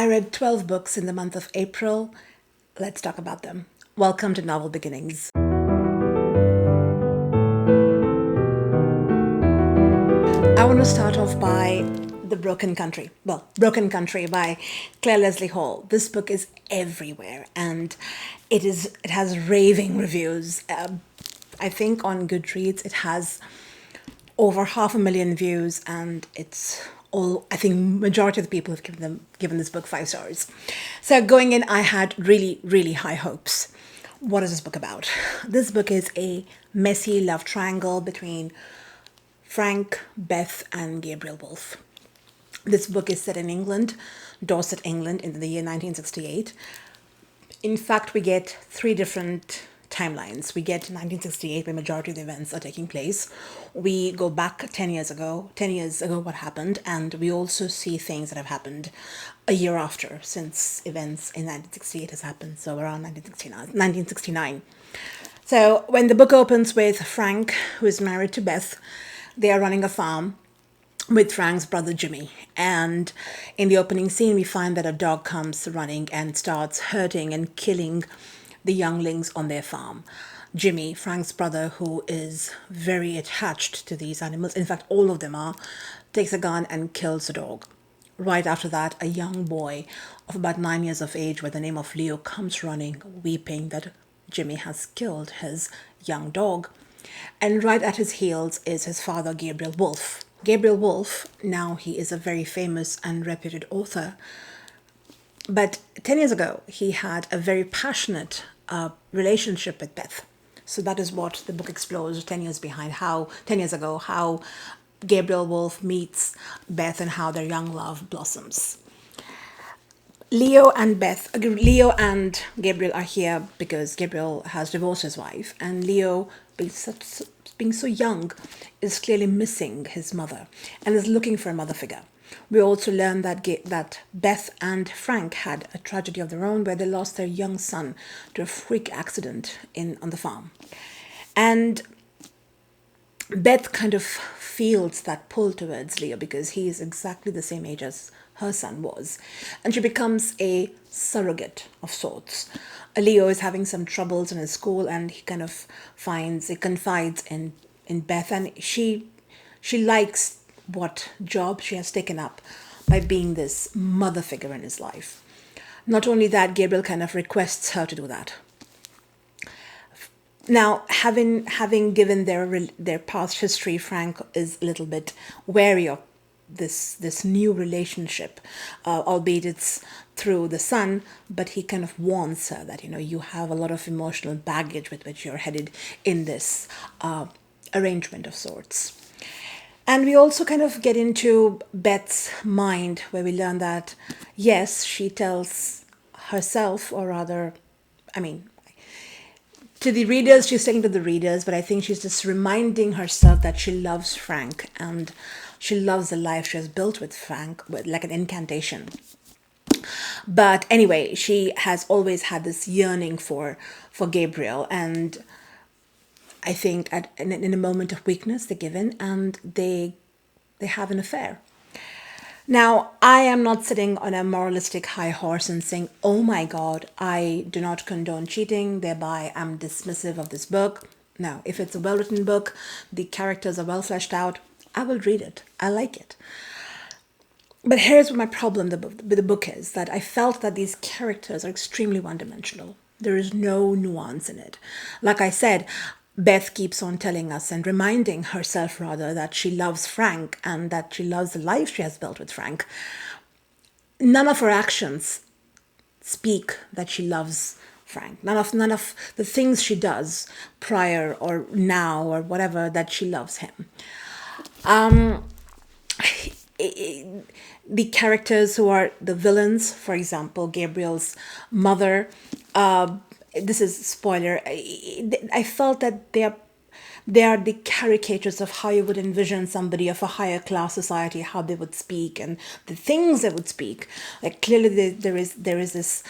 I read 12 books in the month of April. Let's talk about them. Welcome to Novel Beginnings. I want to start off by The Broken Country. Well, Broken Country by Claire Leslie Hall. This book is everywhere and it has raving reviews. I think on Goodreads it has over 500,000 views, and it's all, I think majority of the people have given this book 5 stars. So going in, I had really high hopes. What is this book about? This book is a messy love triangle between Frank, Beth, and Gabriel Woolf. This book is set in England, Dorset, England, in the year 1968. In fact, we get three different timelines. We get 1968, where majority of the events are taking place. We go back 10 years ago, what happened, and we also see things that have happened a year after, since events in 1968 has happened, so around 1969. So when the book opens with Frank, who is married to Beth, they are running a farm with Frank's brother Jimmy. And in the opening scene, we find that a dog comes running and starts hurting and killing the younglings on their farm. Jimmy, Frank's brother, who is very attached to these animals, in fact, all of them are, takes a gun and kills the dog. Right after that, a young boy of about 9 years of age, by the name of Leo, comes running, weeping that Jimmy has killed his young dog. And right at his heels is his father, Gabriel Woolf. Gabriel Woolf, now he is a very famous and reputed author. But 10 years ago, he had a very passionate relationship with Beth. So that is what the book explores 10 years ago, how Gabriel Woolf meets Beth and how their young love blossoms. Leo and Gabriel are here because Gabriel has divorced his wife, and Leo, being so young, is clearly missing his mother and is looking for a mother figure. We also learn that Beth and Frank had a tragedy of their own, where they lost their young son to a freak accident on the farm. And Beth kind of feels that pull towards Leo because he is exactly the same age as her son was. And she becomes a surrogate of sorts. Leo is having some troubles in his school, and he kind of confides in Beth, and she likes what job she has taken up by being this mother figure in his life. Not only that, Gabriel kind of requests her to do that. Now, having given their past history, Frank is a little bit wary of this new relationship, albeit it's through the son, but he kind of warns her that, you have a lot of emotional baggage with which you're headed in this arrangement of sorts. And we also kind of get into Beth's mind, where we learn that, yes, she tells herself, or rather, to the readers, she's saying to the readers, but I think she's just reminding herself that she loves Frank and she loves the life she has built with Frank, like an incantation. But anyway, she has always had this yearning for Gabriel, and I think in a moment of weakness, they give in and they have an affair. Now, I am not sitting on a moralistic high horse and saying, oh my God, I do not condone cheating, thereby I'm dismissive of this book. No, if it's a well-written book, the characters are well fleshed out, I will read it. I like it. But here's what my problem with the book is, that I felt that these characters are extremely one-dimensional. There is no nuance in it. Like I said, Beth keeps on telling us and reminding herself, rather, that she loves Frank and that she loves the life she has built with Frank. None of her actions speak that she loves Frank. None of the things she does prior or now or whatever, that she loves him. The characters who are the villains, for example, Gabriel's mother, this is spoiler, I felt that they are the caricatures of how you would envision somebody of a higher class society, how they would speak and the things they would speak. Like clearly there is this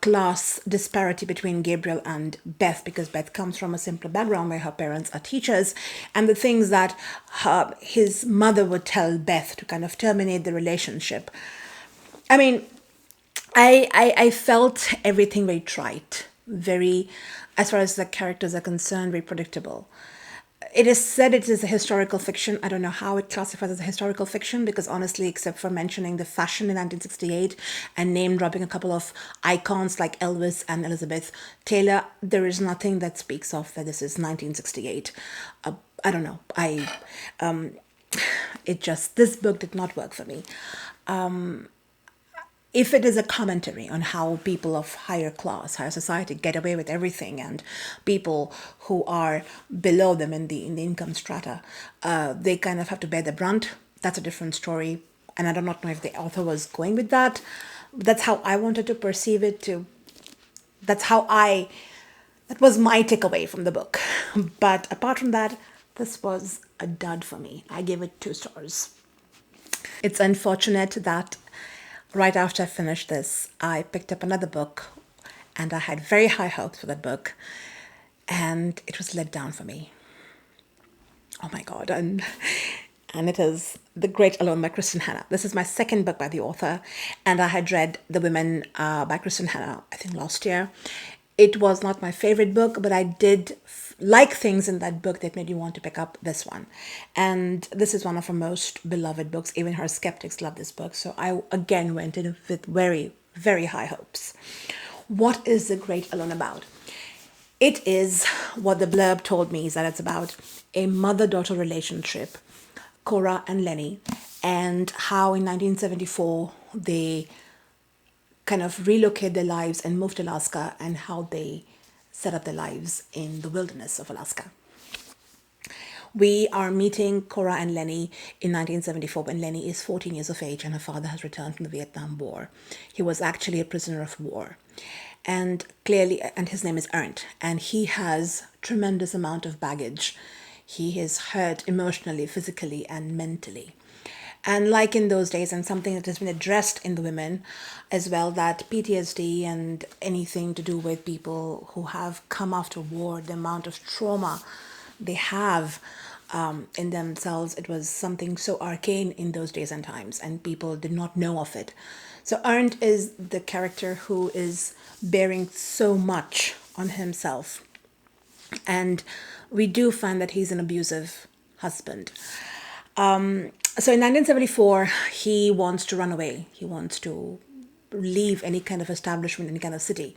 class disparity between Gabriel and Beth, because Beth comes from a simpler background where her parents are teachers, and the things that his mother would tell Beth to kind of terminate the relationship. I mean, I felt everything very trite, very, as far as the characters are concerned, very predictable. It is said it is a historical fiction. I don't know how it classifies as a historical fiction because honestly, except for mentioning the fashion in 1968 and name dropping a couple of icons like Elvis and Elizabeth Taylor, there is nothing that speaks of that this is 1968. I don't know. It just, this book did not work for me. If it is a commentary on how people of higher class, higher society get away with everything, and people who are below them in the income strata, they kind of have to bear the brunt. That's a different story, and I do not know if the author was going with that. That's how I wanted to perceive it. That's how I. That was my takeaway from the book. But apart from that, this was a dud for me. I gave it 2 stars. It's unfortunate that right after I finished this, I picked up another book and I had very high hopes for that book and it was let down for me. Oh my God. And it is The Great Alone by Kristen Hanna. This is my second book by the author, and I had read The Women by Kristen Hanna, I think last year. It was not my favorite book, but I did like things in that book that made me want to pick up this one. And this is one of her most beloved books. Even her skeptics love this book. So I again went in with very, very high hopes. What is The Great Alone about? It is what the blurb told me, is that it's about a mother-daughter relationship, Cora and Lenny, and how in 1974 they kind of relocate their lives and move to Alaska, and how they set up their lives in the wilderness of Alaska. We are meeting Cora and Lenny in 1974 when Lenny is 14 years of age and her father has returned from the Vietnam War. He was actually a prisoner of war. And clearly, and his name is Ernst, and he has tremendous amount of baggage. He is hurt emotionally, physically, and mentally. And like in those days, and something that has been addressed in The Women as well, that PTSD and anything to do with people who have come after war, the amount of trauma they have in themselves, it was something so arcane in those days and times, and people did not know of it. So Ernst is the character who is bearing so much on himself. And we do find that he's an abusive husband. So in 1974, he wants to run away. He wants to leave any kind of establishment, any kind of city.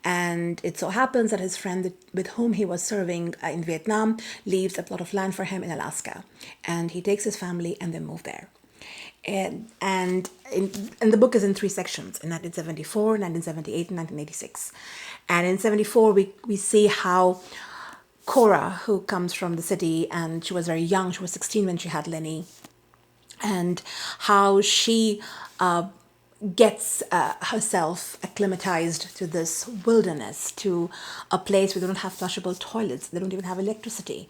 And it so happens that his friend with whom he was serving in Vietnam leaves a plot of land for him in Alaska. And he takes his family and they move there. And the book is in 3 sections, in 1974, 1978, and 1986. And in 74, we see how Cora, who comes from the city, and she was very young, she was 16 when she had Lenny, and how she gets herself acclimatized to this wilderness, to a place where they don't have flushable toilets, they don't even have electricity,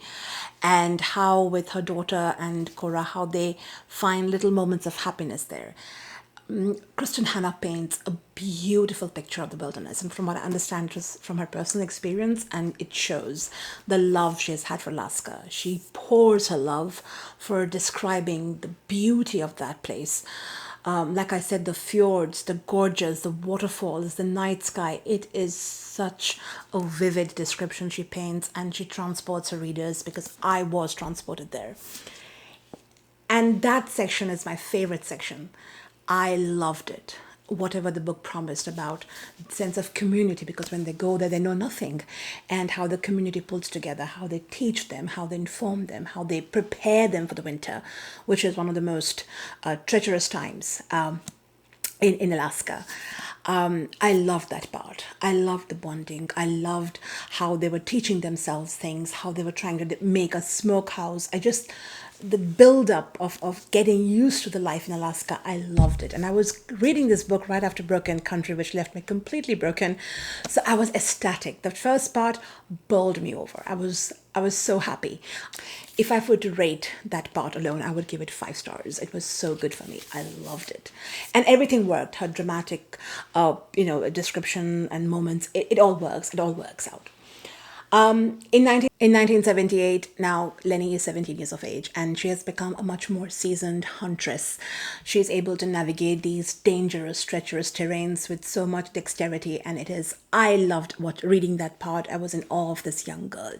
and how with her daughter and Cora, how they find little moments of happiness there. Kristen Hanna paints a beautiful picture of the wilderness, and from what I understand, it was from her personal experience, and it shows the love she has had for Alaska. She pours her love for describing the beauty of that place. Like I said, the fjords, the gorges, the waterfalls, the night sky. It is such a vivid description she paints, and she transports her readers, because I was transported there. And that section is my favorite section. I loved it. Whatever the book promised about sense of community, because when they go there, they know nothing, and how the community pulls together, how they teach them, how they inform them, how they prepare them for the winter, which is one of the most treacherous times in Alaska. I loved that part. I loved the bonding. I loved how they were teaching themselves things, how they were trying to make a smokehouse. The build up of getting used to the life in Alaska, I loved it. And I was reading this book right after Broken Country, which left me completely broken. So I was ecstatic. The first part bowled me over. I was so happy. If I were to rate that part alone, I would give it 5 stars. It was so good for me. I loved it. And everything worked. Her dramatic, description and moments, it all works. It all works out. In 1978, now Lenny is 17 years of age and she has become a much more seasoned huntress. She is able to navigate these dangerous, treacherous terrains with so much dexterity, and I loved reading that part. I was in awe of this young girl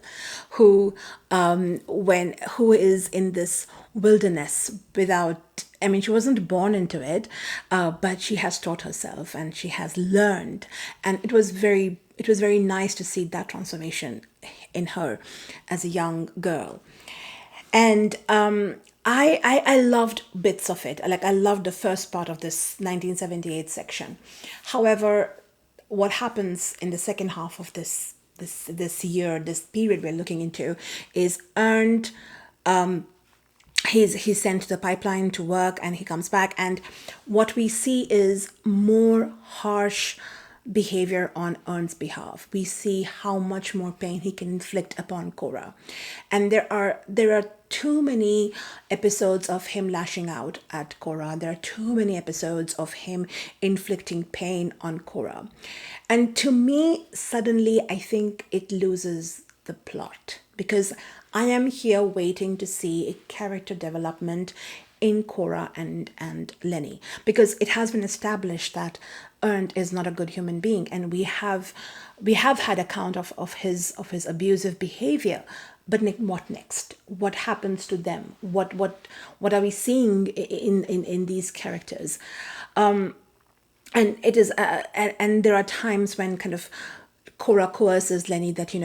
who, who is in this wilderness without, I mean, she wasn't born into it, but she has taught herself and she has learned. And it was very nice to see that transformation in her as a young girl. And I loved bits of it. Like I loved the first part of this 1978 section. However, what happens in the second half of this year, this period we're looking into, is earned. He's sent to the pipeline to work and he comes back, and what we see is more harsh behavior on Ern's behalf. We see how much more pain he can inflict upon Cora, and there are too many episodes of him lashing out at Cora. There are too many episodes of him inflicting pain on Cora, and to me, suddenly I think it loses the plot, because I am here waiting to see a character development in Cora and Lenny, because it has been established that Ernst is not a good human being, and we have had account of his abusive behavior. But what next? What happens to them? What are we seeing in these characters? And it is and there are times when kind of Cora coerces Lenny that,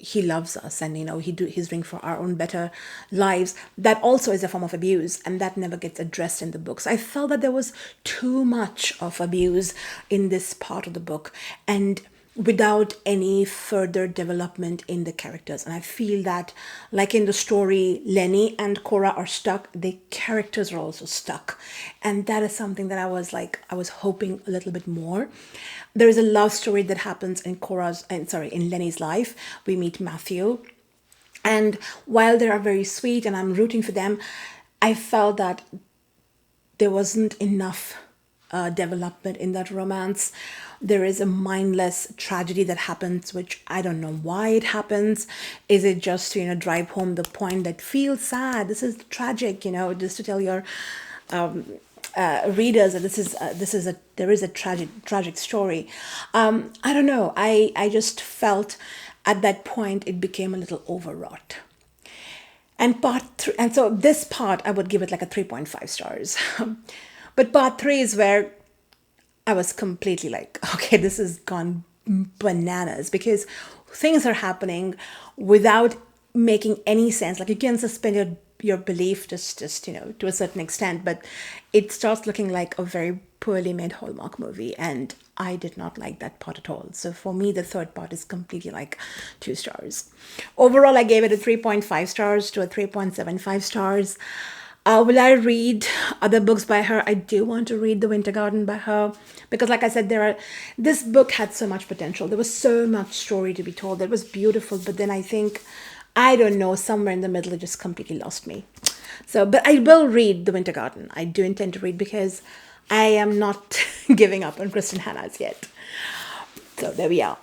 he loves us, and he's doing for our own better lives. That also is a form of abuse, and that never gets addressed in the books. I felt that there was too much of abuse in this part of the book, and without any further development in the characters. And I feel that, like in the story, Lenny and Cora are stuck, the characters are also stuck, and that is something that I was hoping a little bit more. There is a love story that happens in in Lenny's life. We meet Matthew, and while they are very sweet and I'm rooting for them, I felt that there wasn't enough development in that romance. There is a mindless tragedy that happens, which I don't know why it happens. Is it just to drive home the point that feels sad? This is tragic, just to tell your readers that there is a tragic story. I don't know. I just felt at that point it became a little overwrought. And so this part I would give it like a 3.5 stars. But part 3 is where I was completely like, okay, this has gone bananas, because things are happening without making any sense. Like, you can suspend your belief just to a certain extent, but it starts looking like a very poorly made Hallmark movie, and I did not like that part at all. So for me, the third part is completely like 2 stars. Overall, I gave it a 3.5 stars to a 3.75 stars. Will I read other books by her? I do want to read The Winter Garden by her, because like I said, this book had so much potential. There was so much story to be told. It was beautiful, but then I think, I don't know, somewhere in the middle, it just completely lost me. So, but I will read The Winter Garden. I do intend to read, because I am not giving up on Kristen Hanna's yet. So there we are.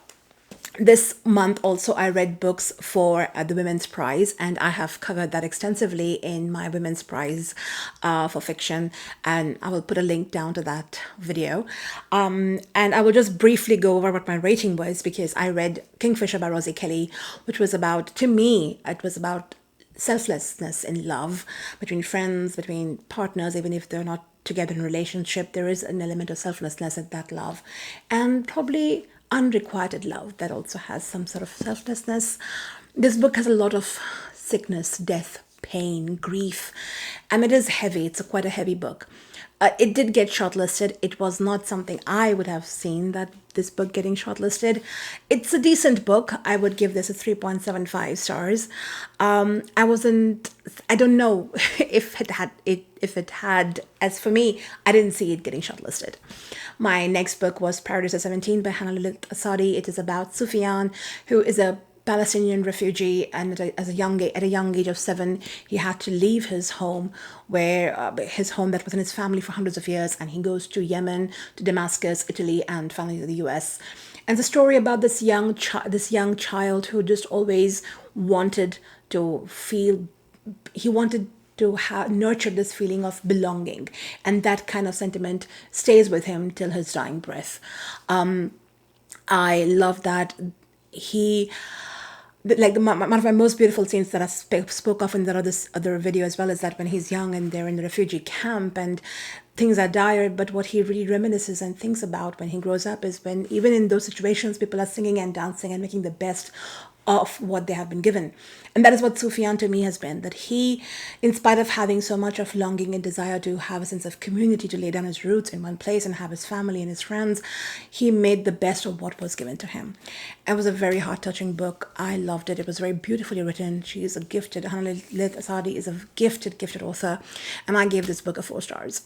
This month also I read books for the Women's Prize, and I have covered that extensively in my Women's Prize for fiction, and I will put a link down to that video. And I will just briefly go over what my rating was, because I read Kingfisher by Rosie Kelly, which was about, to me, it was about selflessness in love, between friends, between partners, even if they're not together in a relationship, there is an element of selflessness in that love, and probably unrequited love that also has some sort of selflessness. This book has a lot of sickness, death, pain, grief, and it is heavy. It's quite a heavy book. It did get shortlisted. It was not something I would have seen, that this book getting shortlisted. It's a decent book. I would give this a 3.75 stars. I don't know if it had, as for me, I didn't see it getting shortlisted. My next book was Paradiso 17 by Hannah Lilith Asadi. It is about Sufyan, who is a Palestinian refugee, and at a young age of 7, he had to leave his home, where his home that was in his family for hundreds of years, and he goes to Yemen, to Damascus, Italy, and finally to the U.S. And it's a story about this young child who just always wanted to feel, he wanted to nurture this feeling of belonging, and that kind of sentiment stays with him till his dying breath. I love that he, one of my most beautiful scenes that I spoke of in the other video as well, is that when he's young and they're in the refugee camp and things are dire, but what he really reminisces and thinks about when he grows up is when, even in those situations, people are singing and dancing and making the best of what they have been given. And that is what Sufyan to me has been, that he, in spite of having so much of longing and desire to have a sense of community, to lay down his roots in one place and have his family and his friends, he made the best of what was given to him. It was a very heart-touching book. I loved it. It was very beautifully written. She is a gifted, Hanalith Asadi is a gifted author, and I gave this book a 4 stars.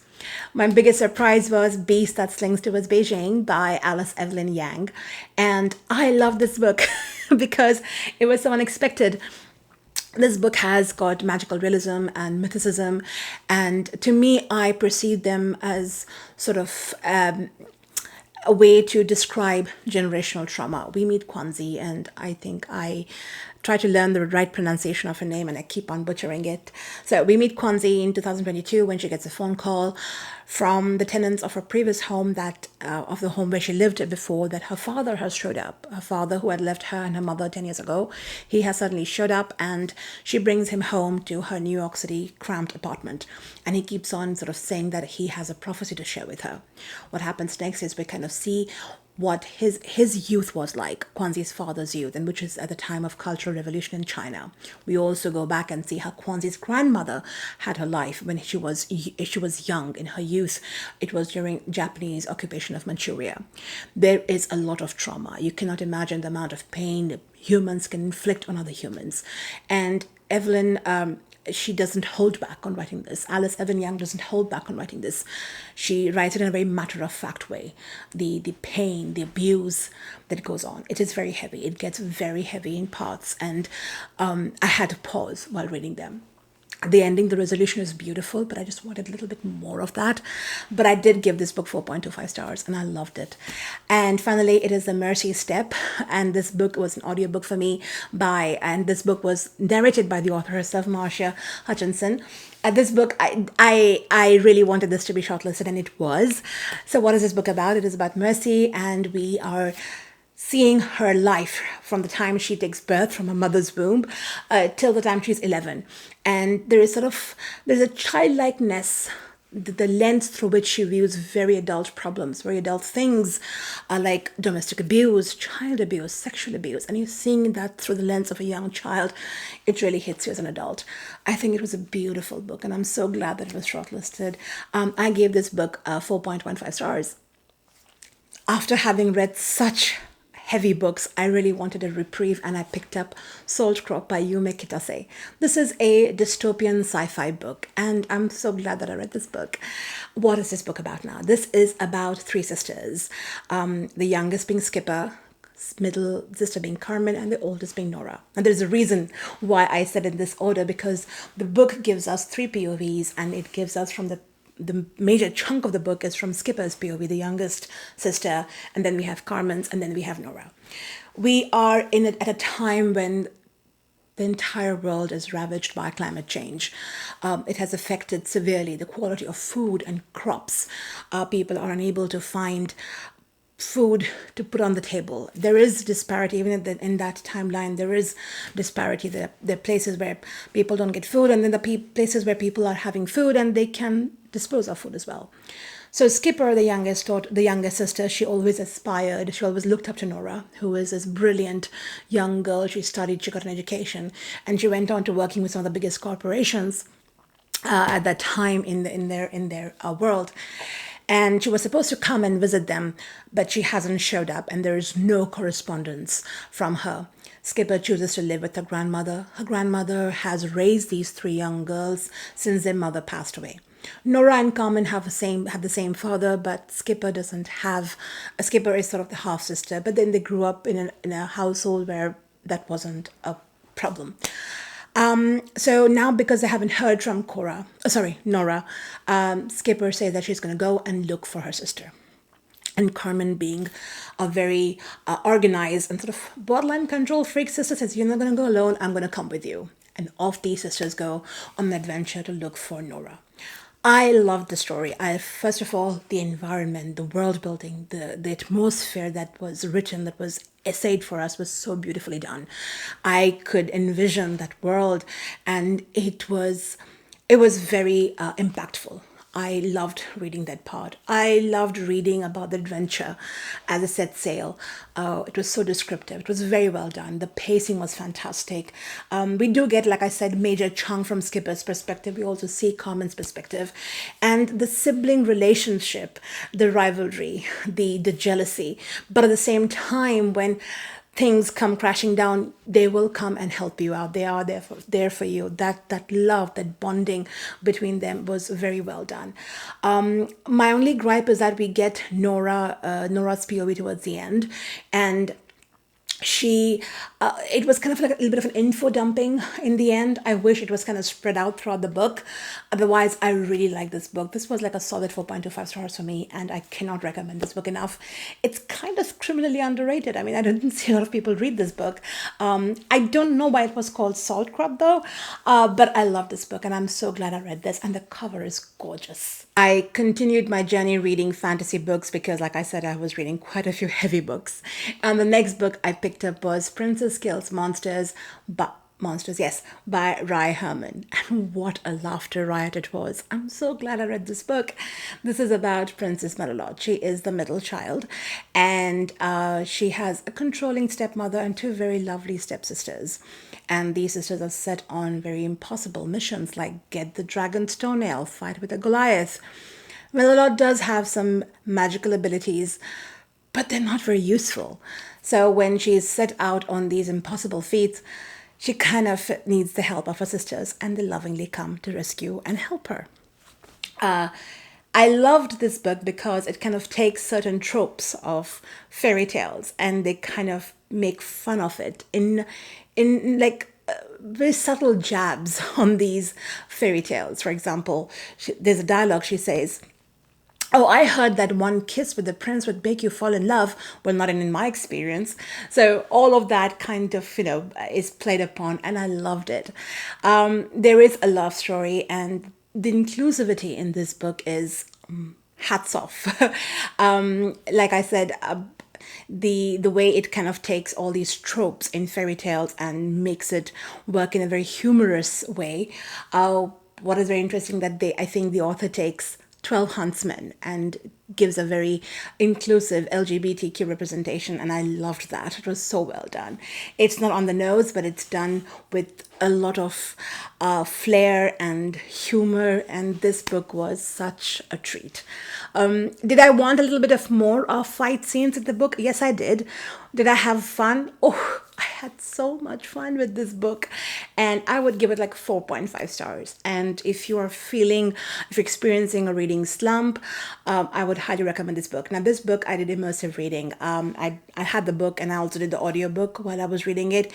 My biggest surprise was Beast That Slinks Towards Beijing by Alice Evelyn Yang, and I love this book because it was so unexpected. This book has got magical realism and mythicism, and to me, I perceive them as sort of a way to describe generational trauma. We meet Kwanzi, and I think I try to learn the right pronunciation of her name, and I keep on butchering it. So we meet Kwanzi in 2022 when she gets a phone call from the tenants of her previous home, of the home where she lived before, that her father has showed up. Her father, who had left her and her mother 10 years ago, he has suddenly showed up, and she brings him home to her New York City cramped apartment. And he keeps on sort of saying that he has a prophecy to share with her. What happens next is we kind of see what his youth was like, Kwanzi's father's youth, and which is at the time of Cultural Revolution in China. We also go back and see how Kwanzi's grandmother had her life when she was young, in her youth. It was during Japanese occupation of Manchuria. There is a lot of trauma. You cannot imagine the amount of pain humans can inflict on other humans. And Evelyn, she doesn't hold back on writing this. Alice Evan Young doesn't hold back on writing this. She writes it in a very matter-of-fact way. The pain, the abuse that goes on, it is very heavy. It gets very heavy in parts, and I had to pause while reading them. The ending, the resolution is beautiful, but I just wanted a little bit more of that. But I did give this book 4.25 stars, and I loved it. And finally, it is The Mercy Step. And this book was an audiobook for me and this book was narrated by the author herself, Marcia Hutchinson. This book, I really wanted this to be shortlisted, and it was. So what is this book about? It is about Mercy, and we are seeing her life from the time she takes birth from her mother's womb till the time she's 11. And there's a childlikeness, the lens through which she views very adult problems, very adult things, like domestic abuse, child abuse, sexual abuse. And you're seeing that through the lens of a young child. It really hits you as an adult. I think it was a beautiful book, and I'm so glad that it was shortlisted. I gave this book 4.15 stars. After having read such heavy books, I really wanted a reprieve, and I picked up Saltcrop by Yume Kitase. This is a dystopian sci-fi book, and I'm so glad that I read this book. What is this book about now? This is about 3 sisters, the youngest being Skipper, middle sister being Carmen, and the oldest being Nora. And there's a reason why I said in this order, because the book gives us 3 POVs, and it gives us from the major chunk of the book is from Skipper's POV, the youngest sister, and then we have Carmen's, and then we have Nora. We are in it at a time when the entire world is ravaged by climate change. It has affected severely the quality of food and crops. People are unable to find food to put on the table. There is disparity, even in that timeline, there is disparity. There are places where people don't get food, and then the places where people are having food and they can dispose of food as well. So Skipper, the youngest sister, she always looked up to Nora, who is this brilliant young girl. She studied, she got an education, and she went on to working with some of the biggest corporations at that time in their world. And she was supposed to come and visit them, but she hasn't showed up, and there is no correspondence from her. Skipper chooses to live with her grandmother. Her grandmother has raised these 3 young girls since their mother passed away. Nora and Carmen have the same father, but Skipper doesn't have. Skipper is sort of the half sister, but then they grew up in a household where that wasn't a problem. So now, because I haven't heard from Nora, Skipper says that she's going to go and look for her sister. And Carmen, being a very organized and sort of borderline control freak sister, says, "You're not going to go alone, I'm going to come with you." And off these sisters go on an adventure to look for Nora. I love the story. First of all, the environment, the world building, the atmosphere that was written, that was essayed for us, was so beautifully done. I could envision that world, and it was very impactful. I loved reading that part. I loved reading about the adventure as it set sail. It was so descriptive. It was very well done. The pacing was fantastic. We do get, like I said, major chunk from Skipper's perspective. We also see Carmen's perspective. And the sibling relationship, the rivalry, the jealousy. But at the same time, when things come crashing down, they will come and help you out. They are there for you. That love, that bonding between them was very well done. My only gripe is that we get Nora's POV towards the end, and it was kind of like a little bit of an info dumping in the end. I wish it was kind of spread out throughout the book. Otherwise, I really like this book. This was like a solid 4.25 stars for me, and I cannot recommend this book enough. It's kind of criminally underrated. I mean, I didn't see a lot of people read this book. I don't know why it was called Saltcrop though, but I love this book, and I'm so glad I read this, and the cover is gorgeous. I continued my journey reading fantasy books because, like I said, I was reading quite a few heavy books. And the next book I picked up was Princess Kills Monsters, yes, by Rai Herman. And what a laughter riot it was. I'm so glad I read this book. This is about Princess Melilot. She is the middle child, and she has a controlling stepmother and two very lovely stepsisters. And these sisters are set on very impossible missions like get the dragon's toenail, fight with a Goliath. Melilot does have some magical abilities, but they're not very useful. So when she's set out on these impossible feats, she kind of needs the help of her sisters, and they lovingly come to rescue and help her. I loved this book because it kind of takes certain tropes of fairy tales and they kind of make fun of it in like very subtle jabs on these fairy tales. For example, there's a dialogue she says, "Oh, I heard that one kiss with the prince would make you fall in love." Well, not in my experience. So all of that kind of, is played upon, and I loved it. There is a love story, and the inclusivity in this book is hats off. Like I said, the way it kind of takes all these tropes in fairy tales and makes it work in a very humorous way. What is very interesting that I think the author takes 12 huntsmen and gives a very inclusive LGBTQ representation, and I loved that. It was so well done. It's not on the nose, but it's done with a lot of flair and humor, and this book was such a treat. Did I want a little bit of more fight scenes in the book? Yes, I did. Did I have fun? Oh, I had so much fun with this book, and I would give it like 4.5 stars. And if you're experiencing a reading slump, I would highly recommend this book. Now, this book I did immersive reading. I had the book and I also did the audiobook while I was reading it.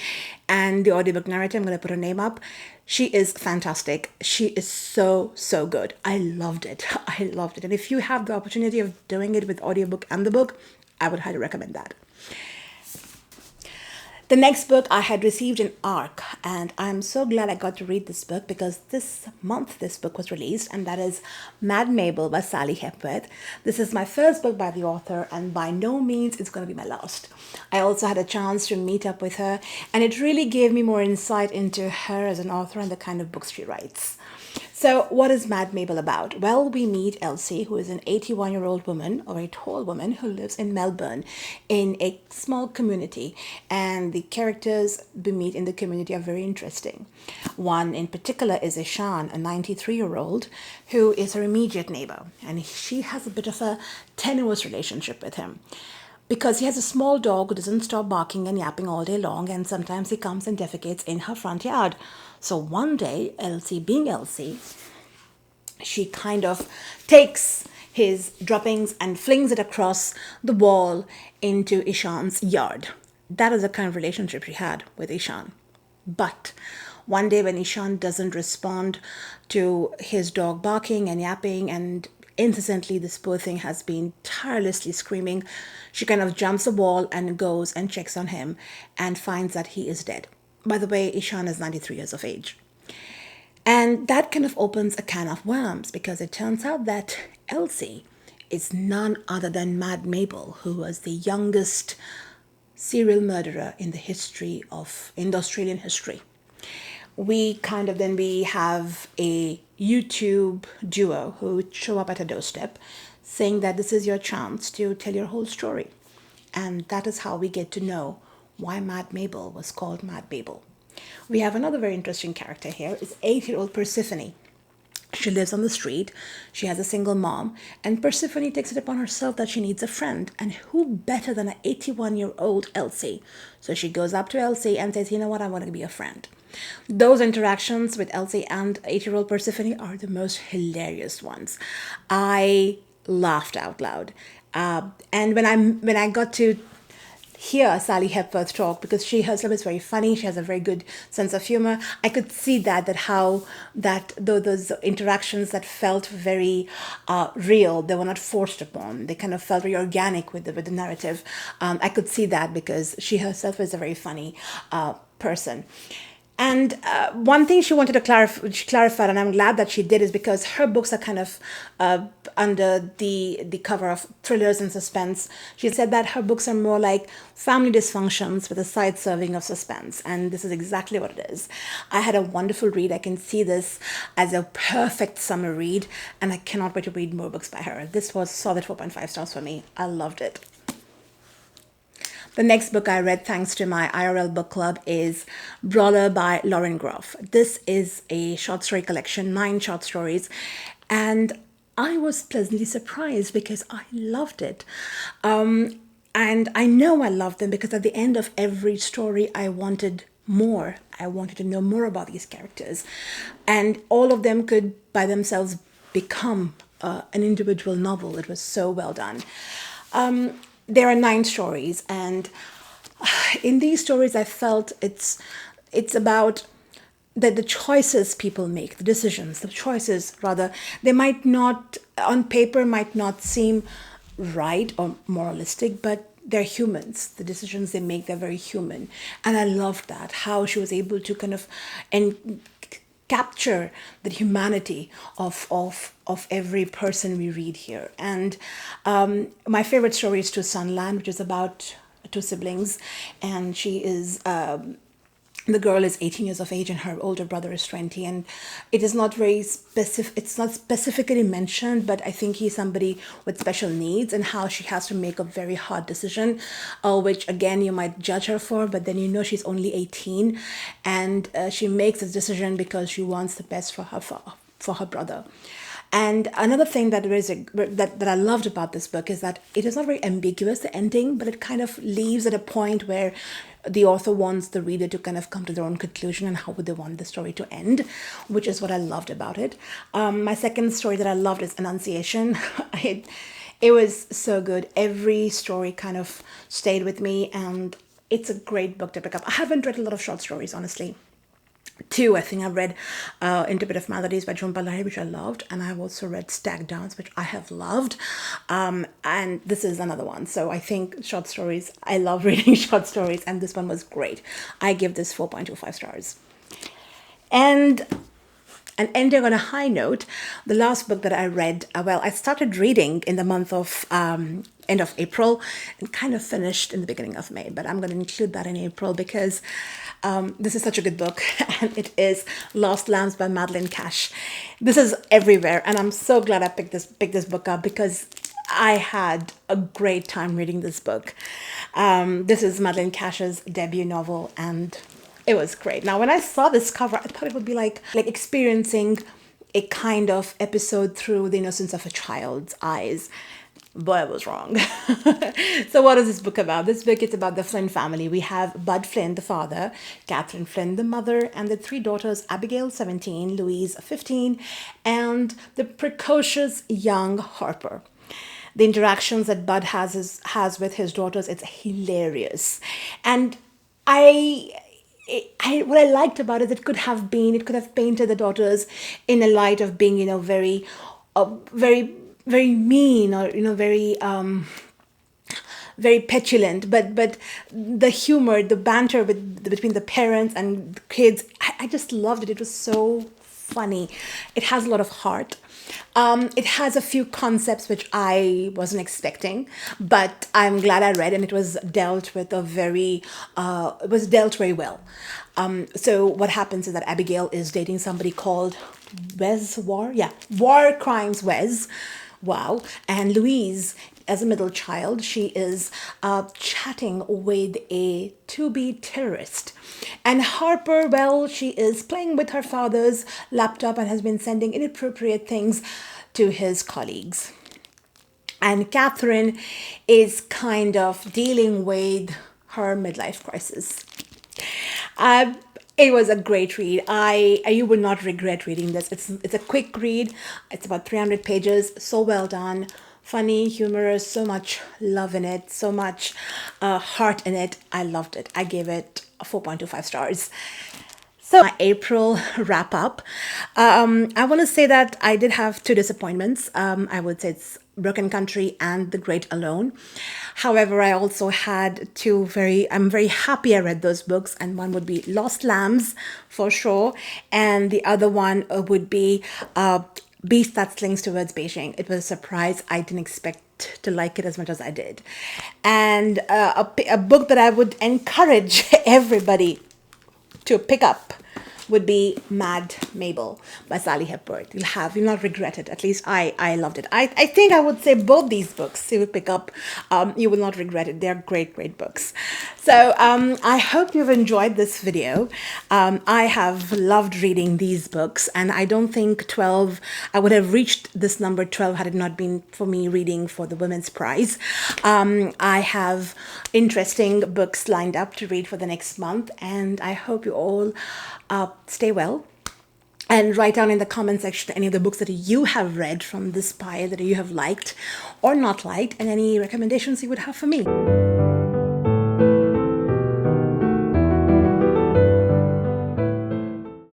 And the audiobook narrator, I'm going to put her name up. She is fantastic. She is so, so good. I loved it. I loved it. And if you have the opportunity of doing it with audiobook and the book, I would highly recommend that. The next book I had received an ARC, and I'm so glad I got to read this book because this month this book was released, and that is Mad Mabel by Sally Hepworth. This is my first book by the author, and by no means it's going to be my last. I also had a chance to meet up with her, and it really gave me more insight into her as an author and the kind of books she writes. So what is Mad Mabel about? Well, we meet Elsie, who is an 81-year-old woman, or a tall woman, who lives in Melbourne in a small community. And the characters we meet in the community are very interesting. One in particular is Ishan, a 93-year-old, who is her immediate neighbor. And she has a bit of a tenuous relationship with him, because he has a small dog who doesn't stop barking and yapping all day long, and sometimes he comes and defecates in her front yard. So one day, Elsie, being Elsie, she kind of takes his droppings and flings it across the wall into Ishan's yard. that is the kind of relationship she had with Ishan. But one day when Ishan doesn't respond to his dog barking and yapping, and incessantly this poor thing has been tirelessly screaming, she kind of jumps the wall and goes and checks on him and finds that he is dead. By the way, Ishan is 93 years of age. And that kind of opens a can of worms because it turns out that Elsie is none other than Mad Mabel, who was the youngest serial murderer in the history of in the Australian history. We have a YouTube duo who show up at a doorstep saying that this is your chance to tell your whole story. And that is how we get to know why Mad Mabel was called Mad Mabel. We have another very interesting character here. It's 8-year-old Persephone. She lives on the street. She has a single mom. And Persephone takes it upon herself that she needs a friend. And who better than an 81-year-old Elsie? So she goes up to Elsie and says, you know what, I want to be a friend. Those interactions with Elsie and 8-year-old Persephone are the most hilarious ones. I laughed out loud. And when I got to hear Sally Hepworth talk, because she herself is very funny, she has a very good sense of humor, I could see those interactions that felt very real, they were not forced upon, they kind of felt very organic with the narrative. I could see that because she herself is a very funny person. And one thing she wanted to clarify, and I'm glad that she did, is because her books are kind of under the cover of thrillers and suspense. She said that her books are more like family dysfunctions with a side serving of suspense. And this is exactly what it is. I had a wonderful read. I can see this as a perfect summer read, and I cannot wait to read more books by her. This was solid 4.5 stars for me. I loved it. The next book I read, thanks to my IRL book club, is Brawler by Lauren Groff. This is a short story collection, 9 short stories, and I was pleasantly surprised because I loved it. And I know I loved them because at the end of every story, I wanted more. I wanted to know more about these characters. And all of them could, by themselves, become an individual novel. It was so well done. There are 9 stories, and in these stories I felt it's about the choices people make, the choices rather, they might not, on paper, might not seem right or moralistic, but they're humans. The decisions they make, they're very human. And I loved that, how she was able to kind of capture the humanity of every person we read here. And my favorite story is To Sunland, which is about 2 siblings, and she is the girl is 18 years of age and her older brother is 20, and it is not very specific, it's not specifically mentioned, but I think he's somebody with special needs, and how she has to make a very hard decision, which again you might judge her for, but then you know she's only 18, and she makes this decision because she wants the best for her brother. And another thing that I loved about this book is that it is not very ambiguous, the ending, but it kind of leaves at a point where the author wants the reader to kind of come to their own conclusion and how would they want the story to end, which is what I loved about it. My second story that I loved is Annunciation. It was so good. Every story kind of stayed with me, and it's a great book to pick up. I haven't read a lot of short stories, honestly. 2, I think I've read Interpretive Maladies by Jhumpa Lahiri, which I loved, and I've also read Stag Downs, which I have loved, and this is another one. So I think short stories, I love reading short stories, and this one was great. I give this 4.25 stars. And ending on a high note, the last book that I read, I started reading in the month of end of April and kind of finished in the beginning of May, but I'm going to include that in April because this is such a good book, and it is Lost Lambs by Madeline Cash. This is everywhere, and I'm so glad I picked this book up because I had a great time reading this book. This is Madeline Cash's debut novel, and it was great. Now, when I saw this cover, I thought it would be like experiencing a kind of episode through the innocence of a child's eyes. But I was wrong. So what is this book about? This book is about the Flynn family. We have Bud Flynn, the father, Catherine Flynn, the mother, and the 3 daughters, Abigail, 17, Louise, 15, and the precocious young Harper. the interactions that Bud has with his daughters, it's hilarious. And I what I liked about it, it could have painted the daughters in a light of being, very, very mean, or, very petulant, but the humor, the banter between the parents and the kids, I just loved it. It was so funny. It has a lot of heart. It has a few concepts which I wasn't expecting, but I'm glad I read, and it was dealt with it was dealt very well. So what happens is that Abigail is dating somebody called War Crimes Wes. Wow. And Louise, as a middle child, she is chatting with a to-be terrorist. And Harper, well, she is playing with her father's laptop and has been sending inappropriate things to his colleagues. And Catherine is kind of dealing with her midlife crisis. Uh, it was a great read. You would not regret reading this. It's a quick read. It's about 300 pages. So well done. Funny, humorous, so much love in it, so much heart in it. I loved it. I gave it 4.25 stars. So my April wrap up. I want to say that I did have two disappointments. I would say it's Broken Country and The Great Alone. However, I also had I'm very happy I read those books, and one would be Lost Lambs for sure, and the other one would be Beast That Slings Towards Beijing. It was a surprise. I didn't expect to like it as much as I did. And a book that I would encourage everybody to pick up would be Mad Mabel by Sally Hepworth. You'll not regret it. At least I loved it. I think I would say both these books you would pick up. You will not regret it. They're great, great books. So I hope you've enjoyed this video. I have loved reading these books, and I don't think I would have reached this number 12 had it not been for me reading for the Women's Prize. I have interesting books lined up to read for the next month, and I hope you all stay well, and write down in the comment section any of the books that you have read from this pile that you have liked or not liked, and any recommendations you would have for me.